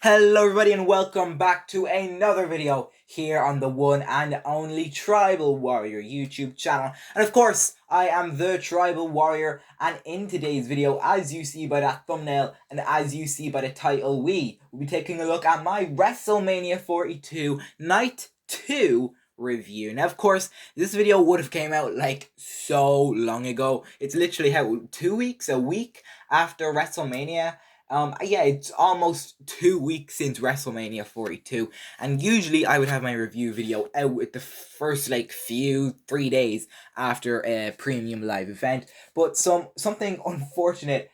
Hello everybody and welcome back to another video here on the one and only Tribal Warrior YouTube channel. And of course, I am the Tribal Warrior, and in today's video, as you see by that thumbnail and as you see by the title, we will be taking a look at my WrestleMania 42 Night 2 review. Now of course, this video would have came out like so long ago. It's literally how 2 weeks, a week after WrestleMania. Yeah, it's almost 2 weeks since WrestleMania 42, and usually I would have my review video out with the first like few 3 days after a premium live event. But something unfortunate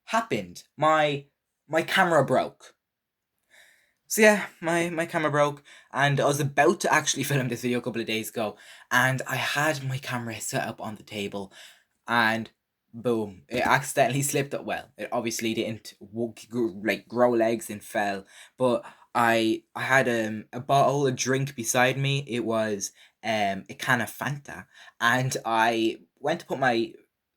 happened. My camera broke. So yeah, my camera broke, and I was about to actually film this video a couple of days ago, and I had my camera set up on the table, and boom, it accidentally slipped up. Well, it obviously didn't grow legs and fell, but I had a bottle of drink beside me. It was a can of Fanta, and I went to put my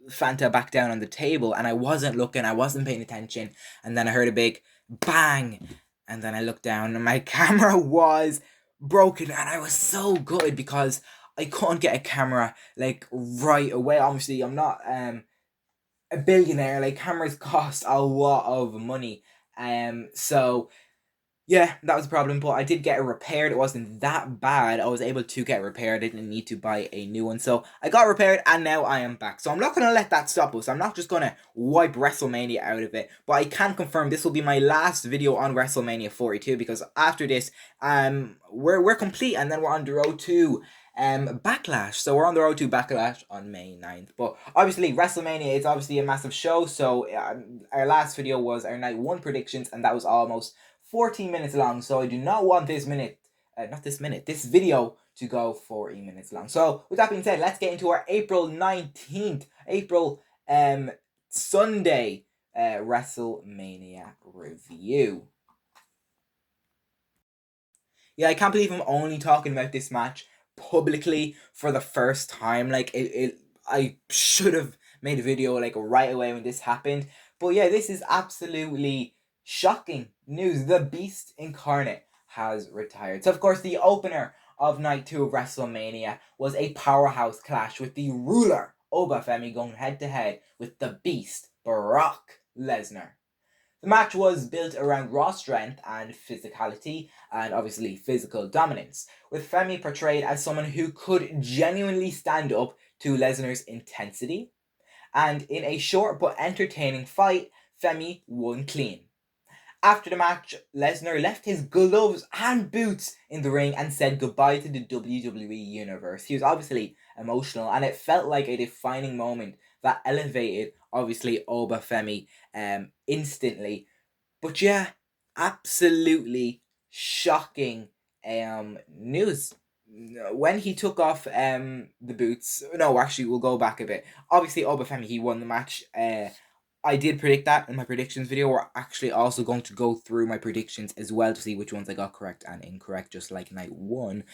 Fanta back down on the table, and I wasn't looking, I wasn't paying attention, and then I heard a big bang, and then I looked down and my camera was broken, and I was so gutted because I couldn't get a camera like right away. Obviously, I'm not a billionaire. Like, cameras cost a lot of money. So yeah, that was a problem, but I did get it repaired. It wasn't that bad. I was able to get it repaired. I didn't need to buy a new one. So I got repaired, and now I am back. So I'm not going to let that stop us. I'm not just going to wipe WrestleMania out of it. But I can confirm this will be my last video on WrestleMania 42, because after this, we're complete, and then we're on the road to Backlash. So we're on the road to Backlash on May 9th. But obviously, WrestleMania is obviously a massive show. So our last video was our night one predictions, and that was almost 14 minutes long, so I do not want this video to go 40 minutes long. So with that being said, let's get into our April 19th, Sunday WrestleMania review. Yeah, I can't believe I'm only talking about this match publicly for the first time. Like, I should have made a video like right away when this happened. But yeah, this is absolutely shocking news. The Beast Incarnate has retired. So of course, the opener of night 2 of WrestleMania was a powerhouse clash with the ruler Obafemi going head to head with the Beast Brock Lesnar. The match was built around raw strength and physicality, and obviously physical dominance, with Femi portrayed as someone who could genuinely stand up to Lesnar's intensity. And in a short but entertaining fight, Femi won clean. After the match, Lesnar left his gloves and boots in the ring and said goodbye to the WWE Universe. He was obviously emotional, and it felt like a defining moment that elevated, obviously, Obafemi instantly. But yeah, absolutely shocking news. When he took off the boots, no, actually, we'll go back a bit. Obviously, Obafemi, he won the match. I did predict that in my predictions video. We're actually also going to go through my predictions as well to see which ones I got correct and incorrect, just like night 1.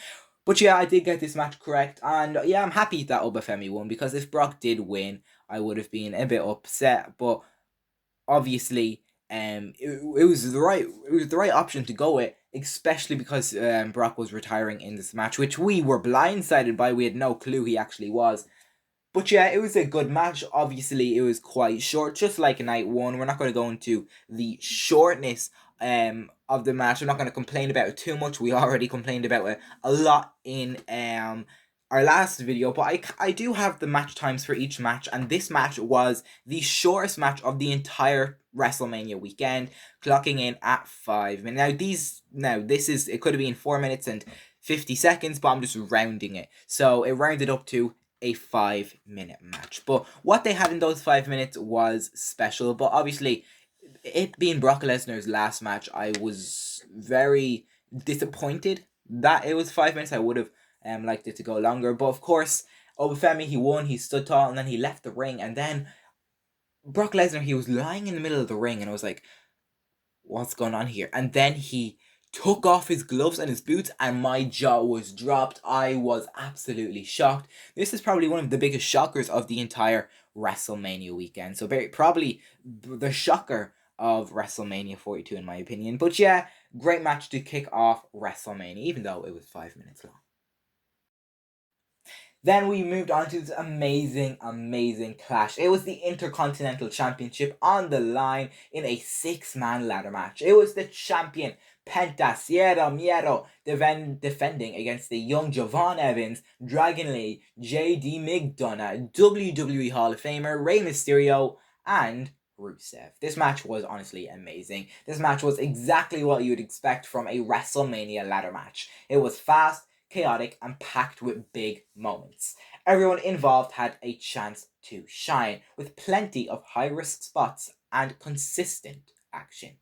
But yeah, I did get this match correct, and yeah, I'm happy that Obafemi won, because if Brock did win, I would have been a bit upset. But obviously, it was the right option to go with, especially because Brock was retiring in this match, which we were blindsided by. We had no clue he actually was. But yeah, it was a good match. Obviously, it was quite short, just like night 1. We're not going to go into the shortness of the match. I'm not going to complain about it too much. We already complained about it a lot in our last video. But I do have the match times for each match, and this match was the shortest match of the entire WrestleMania weekend, clocking in at 5 minutes. It could have been 4 minutes and 50 seconds, but I'm just rounding it. So it rounded up to a 5-minute match. But what they had in those 5 minutes was special. But obviously, it being Brock Lesnar's last match, I was very disappointed that it was 5 minutes. I would have liked it to go longer. But of course, Obafemi, he won, he stood tall, and then he left the ring. And then Brock Lesnar, he was lying in the middle of the ring, and I was like, what's going on here? And then he took off his gloves and his boots, and my jaw was dropped. I was absolutely shocked. This is probably one of the biggest shockers of the entire WrestleMania weekend. So probably the shocker of WrestleMania 42 in my opinion. But yeah, great match to kick off WrestleMania, even though it was 5 minutes long. Then we moved on to this amazing clash. It was the Intercontinental Championship on the line in a 6-man ladder match. It was the champion, Penta Cero Miedo, defending against the young Javon Evans, Dragon Lee, JD McDonough, WWE Hall of Famer, Rey Mysterio, and Rusev. This match was honestly amazing. This match was exactly what you would expect from a WrestleMania ladder match. It was fast, chaotic, and packed with big moments. Everyone involved had a chance to shine, with plenty of high-risk spots and consistent action.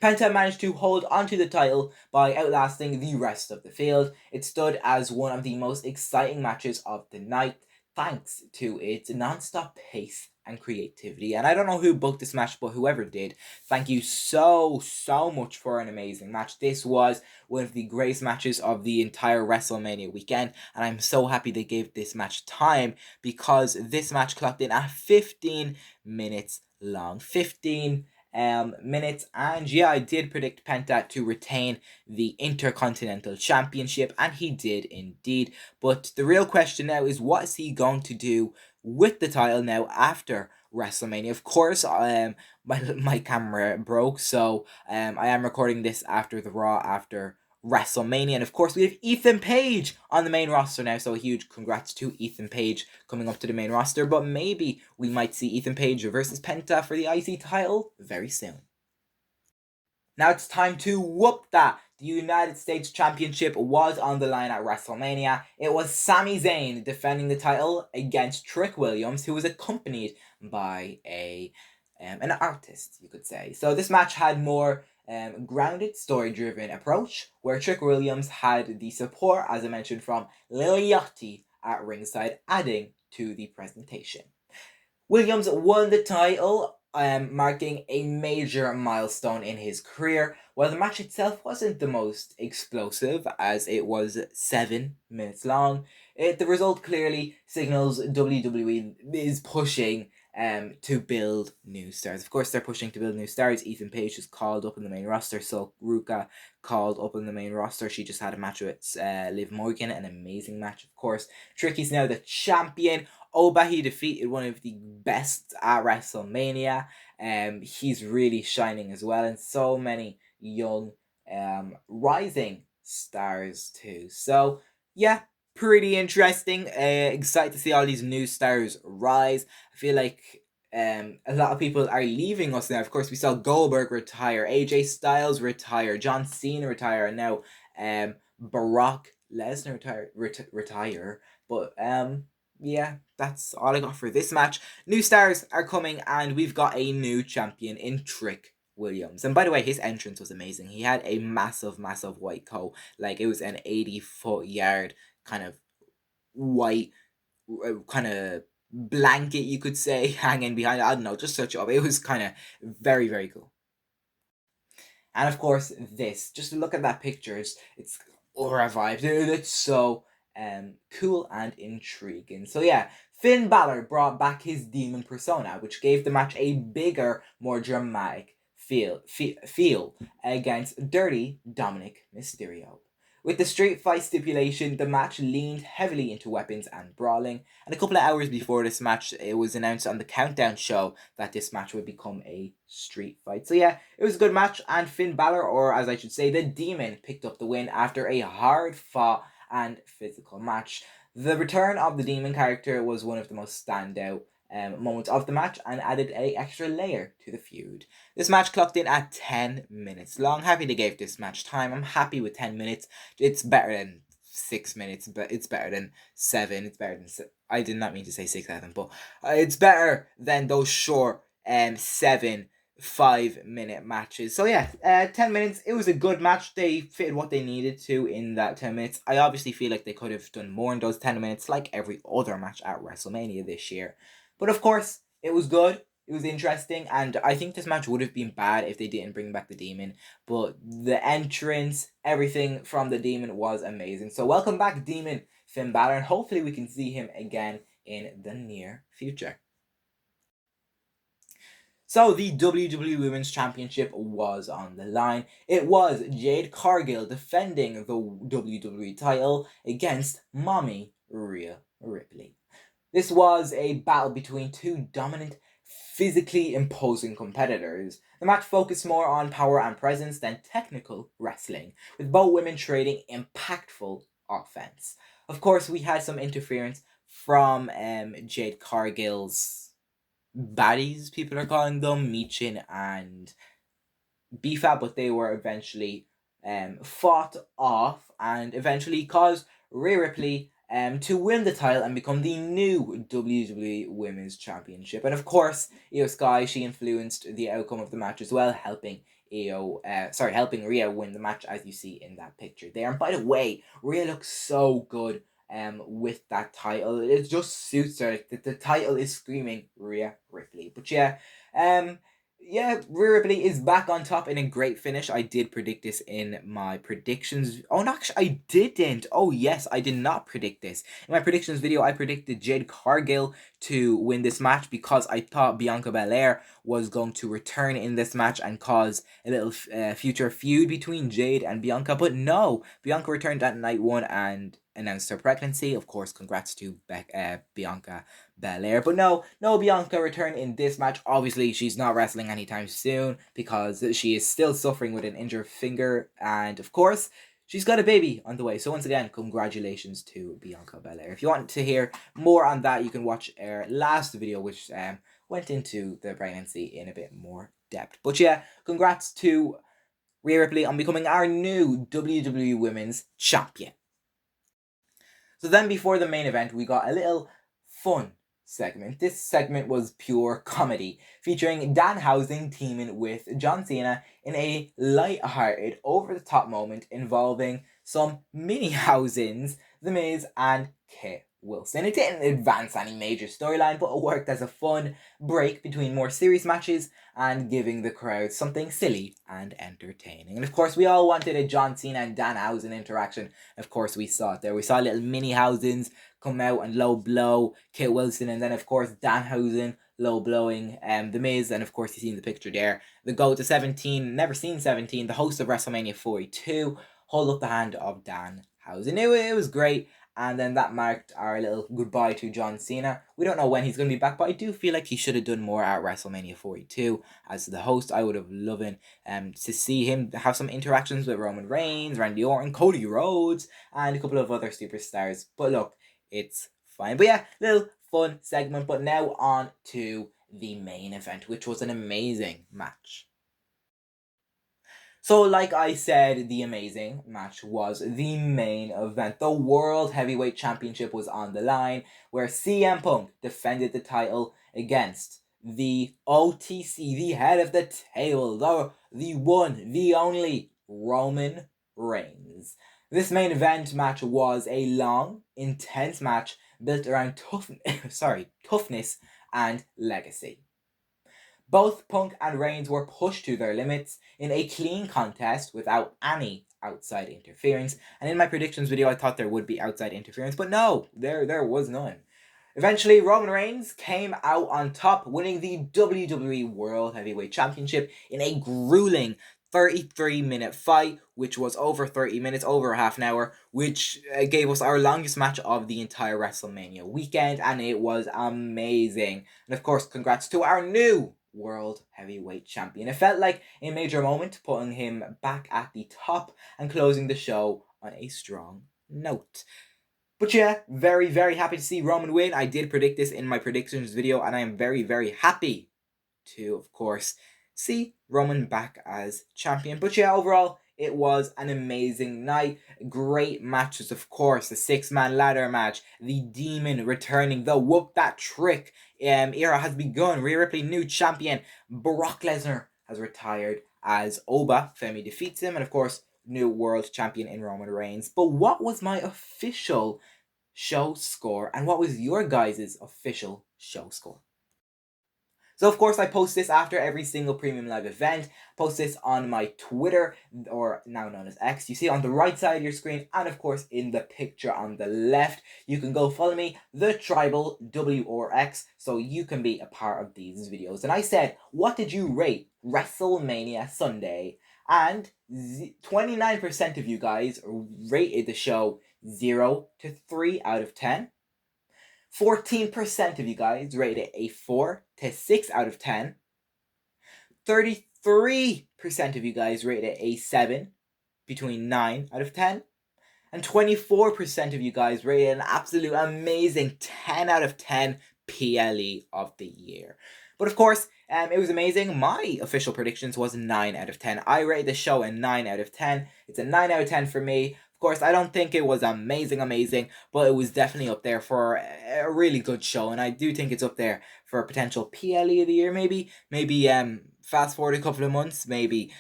Penta managed to hold onto the title by outlasting the rest of the field. It stood as one of the most exciting matches of the night, thanks to its non-stop pace and creativity. And I don't know who booked this match, but whoever did, thank you so much for an amazing match. This was one of the greatest matches of the entire WrestleMania weekend, and I'm so happy they gave this match time, because this match clocked in at 15 minutes long. 15 minutes. And yeah, I did predict Penta to retain the Intercontinental Championship, and he did indeed. But the real question now is, what is he going to do with the title now after WrestleMania? Of course, my camera broke, so I am recording this after the Raw after WrestleMania. And of course, we have Ethan Page on the main roster now, so a huge congrats to Ethan Page coming up to the main roster. But maybe we might see Ethan Page versus Penta for the IC title very soon. Now it's time to whoop that. The United States Championship was on the line at WrestleMania. It was Sami Zayn defending the title against Trick Williams, who was accompanied by an artist, you could say. So this match had more grounded, story-driven approach, where Trick Williams had the support, as I mentioned, from Lil Yachty at ringside, adding to the presentation. Williams won the title, marking a major milestone in his career. While the match itself wasn't the most explosive, as it was 7 minutes long, the result clearly signals WWE is pushing to build new stars. Of course, they're pushing to build new stars. Ethan Page is called up in the main roster. So Ruka called up in the main roster. She just had a match with Liv Morgan, an amazing match, of course. Tricky's now the champion. Oba, he defeated one of the best at WrestleMania. He's really shining as well, and so many young rising stars too. So yeah, pretty interesting. Excited to see all these new stars rise. I feel like a lot of people are leaving us now. Of course, we saw Goldberg retire, AJ Styles retire, John Cena retire, and now Brock Lesnar retire. But yeah, that's all I got for this match. New stars are coming, and we've got a new champion in Trick Williams. And by the way, his entrance was amazing. He had a massive white coat. Like, it was an 80-foot yard kind of white kind of blanket, you could say, hanging behind it. I don't know, just search it up. It was kind of very cool. And of course, this, just look at that picture, it's aura vibe, dude. It's so cool and intriguing. So yeah, Finn Balor brought back his demon persona, which gave the match a bigger, more dramatic feel against Dirty Dominic Mysterio. With the street fight stipulation, the match leaned heavily into weapons and brawling, and a couple of hours before this match, it was announced on the Countdown show that this match would become a street fight. So yeah, it was a good match, and Finn Balor, or as I should say, the Demon, picked up the win after a hard-fought and physical match. The return of the Demon character was one of the most standout moments of the match, and added an extra layer to the feud. This match clocked in at 10 minutes long. Happy they gave this match time. I'm happy with 10 minutes. It's better than 6 minutes, but it's better than 7. It's better than I did not mean to say 6, 7, but it's better than those short 7 5-minute matches. So yeah, 10 minutes. It was a good match. They fitted what they needed to in that 10 minutes. I obviously feel like they could have done more in those 10 minutes, like every other match at WrestleMania this year. But of course, it was good. It was interesting, and I think this match would have been bad if they didn't bring back the Demon. But the entrance, everything from the Demon was amazing. So welcome back, Demon Finn Balor, and hopefully we can see him again in the near future. So the WWE Women's Championship was on the line. It was Jade Cargill defending the WWE title against Mami Rhea Ripley. This was a battle between two dominant, physically imposing competitors. The match focused more on power and presence than technical wrestling, with both women trading impactful offense. Of course, we had some interference from Jade Cargill's baddies, people are calling them, Michin and BFAT, but they were eventually fought off and eventually caused Rhea Ripley to win the title and become the new WWE Women's Championship. And of course, Io Sky, she influenced the outcome of the match as well, helping helping Rhea win the match, as you see in that picture there. And by the way, Rhea looks so good with that title. It just suits her. The title is screaming Rhea Ripley. But yeah, Rhea Ripley is back on top in a great finish. I did predict this in my predictions. Oh, no, actually, I didn't. Oh, yes, I did not predict this. In my predictions video, I predicted Jade Cargill to win this match because I thought Bianca Belair was going to return in this match and cause a little future feud between Jade and Bianca. But no, Bianca returned at night one and announced her pregnancy. Of course, congrats to Bianca Belair. But no Bianca return in this match. Obviously, she's not wrestling anytime soon because she is still suffering with an injured finger. And of course, she's got a baby on the way. So once again, congratulations to Bianca Belair. If you want to hear more on that, you can watch our last video, which went into the pregnancy in a bit more depth. But yeah, congrats to Rhea Ripley on becoming our new WWE Women's Champion. So then before the main event, we got a little fun segment. This segment was pure comedy, featuring Danhausen teaming with John Cena in a light-hearted, over-the-top moment involving some mini-Hausens, The Miz, and Kit Wilson. It didn't advance any major storyline, but it worked as a fun break between more serious matches and giving the crowd something silly and entertaining. And of course, we all wanted a John Cena and Danhausen interaction. Of course, we saw it there. We saw little mini Hausens come out and low blow Kit Wilson, and then of course Danhausen low blowing The Miz, and of course you see in the picture there the GOAT to 17, never seen 17, the host of WrestleMania 42, hold up the hand of Danhausen. It was great. And then that marked our little goodbye to John Cena. We don't know when he's going to be back, but I do feel like he should have done more at WrestleMania 42. As the host, I would have loved to see him have some interactions with Roman Reigns, Randy Orton, Cody Rhodes, and a couple of other superstars. But look, it's fine. But yeah, little fun segment. But now on to the main event, which was an amazing match. So, like I said, the amazing match was the main event. The World Heavyweight Championship was on the line, where CM Punk defended the title against the OTC, the head of the table, the one, the only, Roman Reigns. This main event match was a long, intense match built around toughness and legacy. Both Punk and Reigns were pushed to their limits in a clean contest without any outside interference. And in my predictions video, I thought there would be outside interference, but no, there was none. Eventually, Roman Reigns came out on top, winning the WWE World Heavyweight Championship in a grueling 33-minute fight, which was over 30 minutes, over half an hour, which gave us our longest match of the entire WrestleMania weekend, and it was amazing. And of course, congrats to our new World Heavyweight Champion. It felt like a major moment, putting him back at the top and closing the show on a strong note. But yeah, very, very happy to see Roman win. I did predict this in my predictions video, and I am very, very happy to, of course, see Roman back as champion. But yeah, overall, it was an amazing night. Great matches, of course. The 6-man ladder match, the Demon returning, the Whoop That Trick era has begun. Rhea Ripley, new champion. Brock Lesnar has retired as Oba. Femi defeats him, and of course, new world champion in Roman Reigns. But what was my official show score, and what was your guys' official show score? So, of course, I post this after every single Premium Live event. Post this on my Twitter, or now known as X. You see it on the right side of your screen, and of course in the picture on the left. You can go follow me, the Tribal WRX, so you can be a part of these videos. And I said, what did you rate Wrestlemania Sunday? And 29% of you guys rated the show 0 to 3 out of 10. 14% of you guys rated it a 4 to 6 out of 10. 33% of you guys rated it a 7, between 9 out of 10. And 24% of you guys rated an absolute amazing 10 out of 10 PLE of the year. But of course, it was amazing. My official predictions was 9 out of 10. I rated the show a 9 out of 10. It's a 9 out of 10 for me. Of course, I don't think it was amazing, but it was definitely up there for a really good show, and I do think it's up there for a potential PLE of the year, maybe fast forward a couple of months, maybe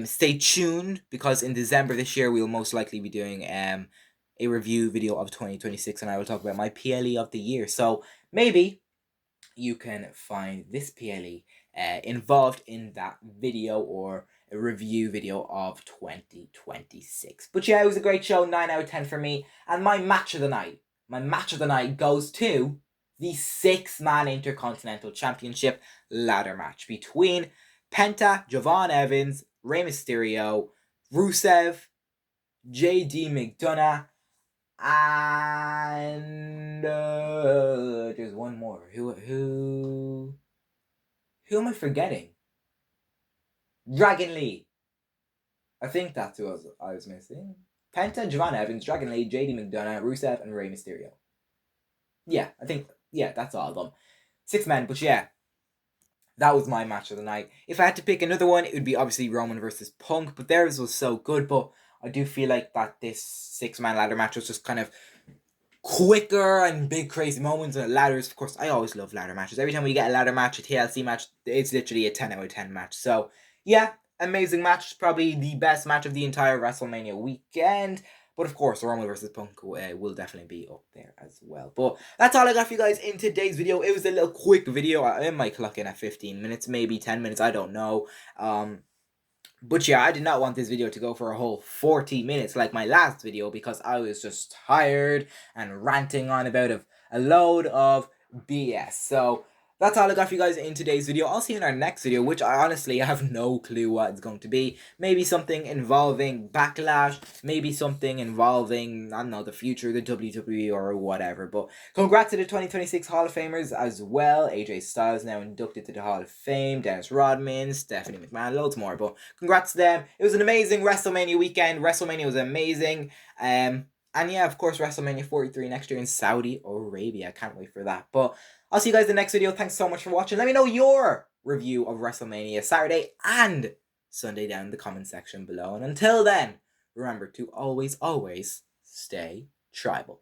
stay tuned, because in December this year we'll most likely be doing a review video of 2026, and I will talk about my PLE of the year, so maybe you can find this PLE involved in that video, or a review video of 2026. But yeah, it was a great show, 9 out of 10 for me. And my match of the night goes to the 6-man Intercontinental Championship ladder match between Penta, Javon Evans, Rey Mysterio, Rusev, JD McDonough, and there's one more. Who am I forgetting? Dragon Lee. I think that's who I was missing. Penta, Javon Evans, Dragon Lee, JD McDonough, Rusev, and Rey Mysterio. Yeah, I think, that's all of them. 6 men, but yeah, that was my match of the night. If I had to pick another one, it would be obviously Roman versus Punk, but theirs was so good, but I do feel like that this 6-man ladder match was just kind of quicker and big crazy moments and ladders. Of course, I always love ladder matches. Every time we get a ladder match, a TLC match, it's literally a 10 out of 10 match. So yeah, amazing match. Probably the best match of the entire WrestleMania weekend. But of course, Roman versus Punk will definitely be up there as well. But that's all I got for you guys in today's video. It was a little quick video. I might clock in at 15 minutes, maybe 10 minutes. I don't know. But yeah, I did not want this video to go for a whole 40 minutes like my last video, because I was just tired and ranting on about a load of BS. So that's all I got for you guys in today's video. I'll see you in our next video, which I honestly have no clue what it's going to be. Maybe something involving Backlash, maybe something involving, I don't know, the future of the WWE or whatever. But congrats to the 2026 Hall of Famers as well. AJ Styles now inducted to the Hall of Fame. Dennis Rodman, Stephanie McMahon, loads more. But congrats to them. It was an amazing WrestleMania weekend. WrestleMania was amazing. And yeah, of course, WrestleMania 43 next year in Saudi Arabia. I can't wait for that. But I'll see you guys in the next video. Thanks so much for watching. Let me know your review of WrestleMania Saturday and Sunday down in the comment section below. And until then, remember to always, always stay tribal.